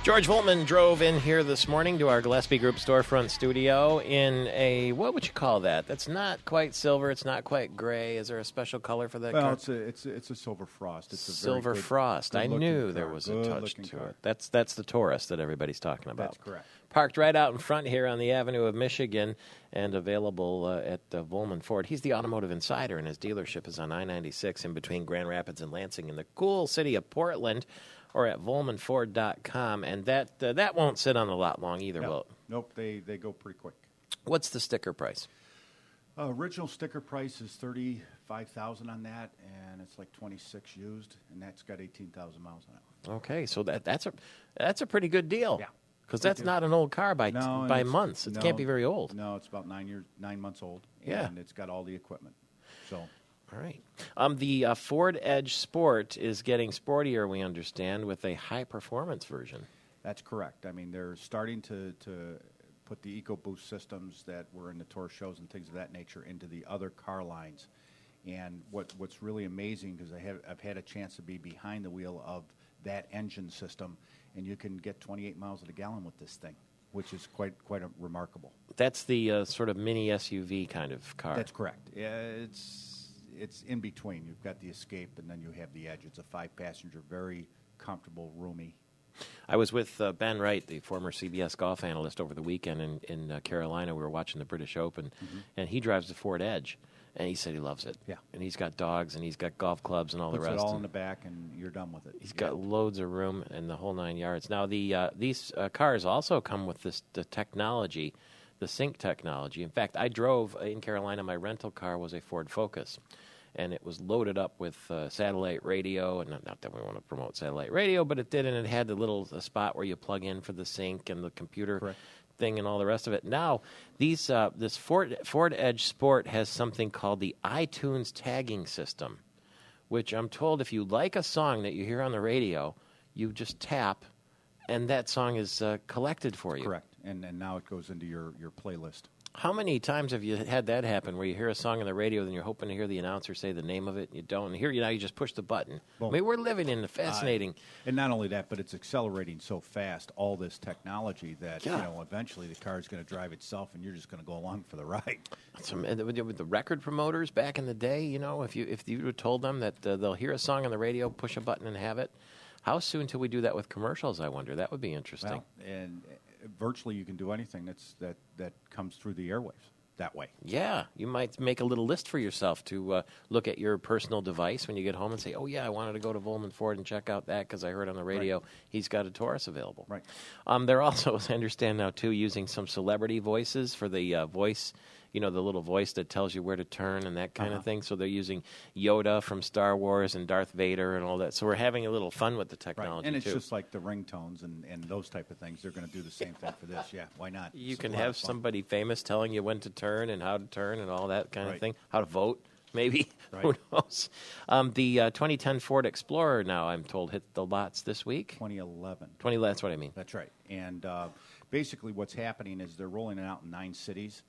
George Vollman drove in here this morning to our Gillespie Group storefront studio in a, what would you call that? That's not quite silver. It's not quite gray. Is there a special color for that car? Well, it's a silver frost. It's a silver very good, frost. I knew car. there was a Good touch to car. it. That's the Taurus that everybody's talking about. That's correct. Parked right out in front here on the Avenue of Michigan and available at Vollman Ford. He's the automotive insider, and his dealership is on I-96 in between Grand Rapids and Lansing in the cool city of Portland, or at VollmanFord.com. And that won't sit on the lot long either, will it? Nope, they go pretty quick. What's the sticker price? Original sticker price is $35,000 on that, and it's like 26 used, and that's got 18,000 miles on it. Okay, so that's a pretty good deal. Yeah. Because that's not an old car by months. It can't be very old. No, it's about 9 months old. Yeah. And it's got all the equipment. So, all right. The Ford Edge Sport is getting sportier, we understand, with a high-performance version. that's correct. I mean, they're starting to put the EcoBoost systems that were in the tour shows and things of that nature into the other car lines. And what's really amazing, because I've had a chance to be behind the wheel of that engine system, and you can get 28 miles a gallon with this thing, which is quite remarkable. That's the sort of mini SUV kind of car. That's correct. It's in between. You've got the Escape, and then you have the Edge. It's a 5-passenger, very comfortable, roomy. I was with Ben Wright, the former CBS golf analyst, over the weekend in Carolina. We were watching the British Open, and he drives the Ford Edge. And he said he loves it. Yeah. And he's got dogs, and he's got golf clubs and all the rest. Puts it all in the back, and you're done with it. He's got loads of room and the whole 9 yards. Now, these cars also come with the technology, the sync technology. In fact, I drove in Carolina, my rental car was a Ford Focus. And it was loaded up with satellite radio. And not that we want to promote satellite radio, but it did. And it had the little spot where you plug in for the sync and the computer. Correct. Thing and all the rest of it. Now, this Ford Edge Sport has something called the iTunes tagging system, which I'm told if you like a song that you hear on the radio, you just tap, and that song is collected for you. Correct. And now it goes into your playlist. How many times have you had that happen where you hear a song on the radio, then you're hoping to hear the announcer say the name of it, and you don't? And here, now you just push the button. Boom. I mean, we're living in the fascinating... And not only that, but it's accelerating so fast, all this technology, that eventually the car is going to drive itself, and you're just going to go along for the ride. With the record promoters back in the day, if you would have told them that they'll hear a song on the radio, push a button, and have it, how soon till we do that with commercials, I wonder? That would be interesting. Well, and virtually you can do anything that comes through the airwaves that way. Yeah, you might make a little list for yourself to look at your personal device when you get home and say, oh, yeah, I wanted to go to Vollman Ford and check out that because I heard on the radio he's got a Taurus available. Right. They're also, as I understand now, too, using some celebrity voices for the voice, the little voice that tells you where to turn and that kind of thing. So they're using Yoda from Star Wars and Darth Vader and all that. So we're having a little fun with the technology, right. And it's too. just like the ringtones and those type of things. They're going to do the same thing for this. Yeah, why not? You can have somebody famous telling you when to turn and how to turn and all that kind of thing. How to vote, maybe. Right. Who knows? The 2010 Ford Explorer now, I'm told, hit the lots this week. 2011. That's what I mean. That's right. And basically what's happening is they're rolling it out in 9 cities.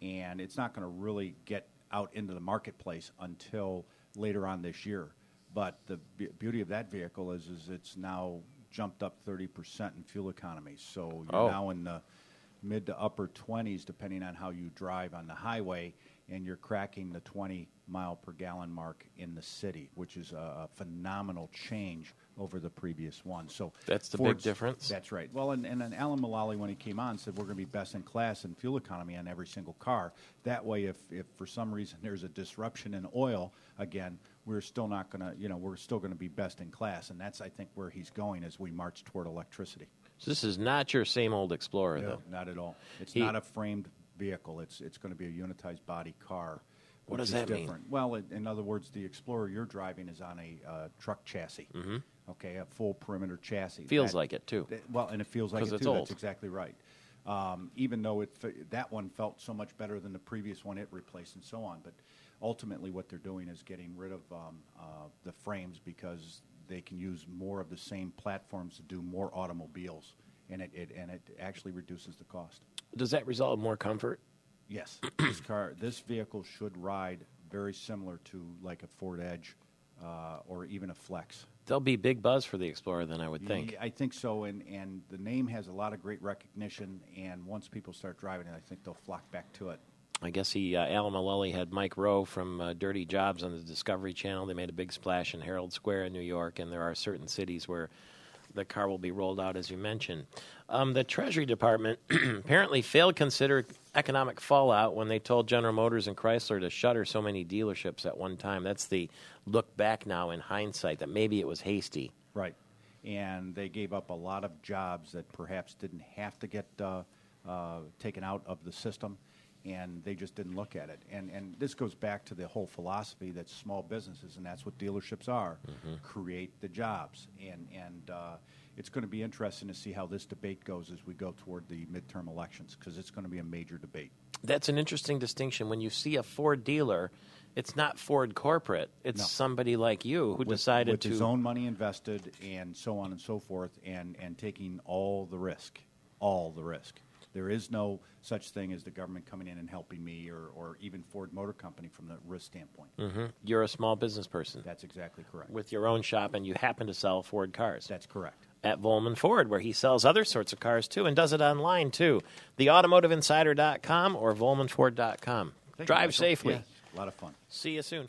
And it's not going to really get out into the marketplace until later on this year. But the beauty of that vehicle is it's now jumped up 30% in fuel economy. So you're now in the mid to upper 20s, depending on how you drive on the highway, and you're cracking the 20 mile per gallon mark in the city, which is a phenomenal change over the previous one. So that's the big difference. That's right. Well, and then Alan Mullally, when he came on, said we're going to be best in class in fuel economy on every single car. That way, if for some reason there's a disruption in oil again, we're still not going to, we're still going to be best in class. And that's, I think, where he's going as we march toward electricity. So this is not your same old Explorer, No, though. not at all. It's not a framed vehicle. It's going to be a unitized body car. What does that mean? Well, in other words, the Explorer you're driving is on a truck chassis. Mm-hmm. Okay, a full perimeter chassis. Feels like it, too. And it feels like it, too. It's old. That's exactly right. Even though that one felt so much better than the previous one it replaced and so on. But ultimately what they're doing is getting rid of the frames because they can use more of the same platforms to do more automobiles, and it actually reduces the cost. Does that result in more comfort? Yes. This vehicle should ride very similar to like a Ford Edge or even a Flex. There'll be big buzz for the Explorer then, I would think. Yeah, I think so, and the name has a lot of great recognition, and once people start driving it, I think they'll flock back to it. I guess Alan Mullally had Mike Rowe from Dirty Jobs on the Discovery Channel. They made a big splash in Herald Square in New York, and there are certain cities where the car will be rolled out, as you mentioned. The Treasury Department apparently failed to consider economic fallout when they told General Motors and Chrysler to shutter so many dealerships at one time. That's the look back now in hindsight, that maybe it was hasty. Right. And they gave up a lot of jobs that perhaps didn't have to get taken out of the system, and they just didn't look at it. And this goes back to the whole philosophy that small businesses, and that's what dealerships are, create the jobs. And it's going to be interesting to see how this debate goes as we go toward the midterm elections, because it's going to be a major debate. That's an interesting distinction. When you see a Ford dealer, it's not Ford corporate. It's somebody like you who decided with his own money invested and so on and so forth, and taking all the risk. All the risk. There is no such thing as the government coming in and helping me, or even Ford Motor Company from the risk standpoint. You're a small business person. That's exactly correct. With your own shop, and you happen to sell Ford cars. That's correct. At Vollman Ford, where he sells other sorts of cars, too, and does it online, too. TheAutomotiveInsider.com or VollmanFord.com. Drive safely. Yes, a lot of fun. See you soon.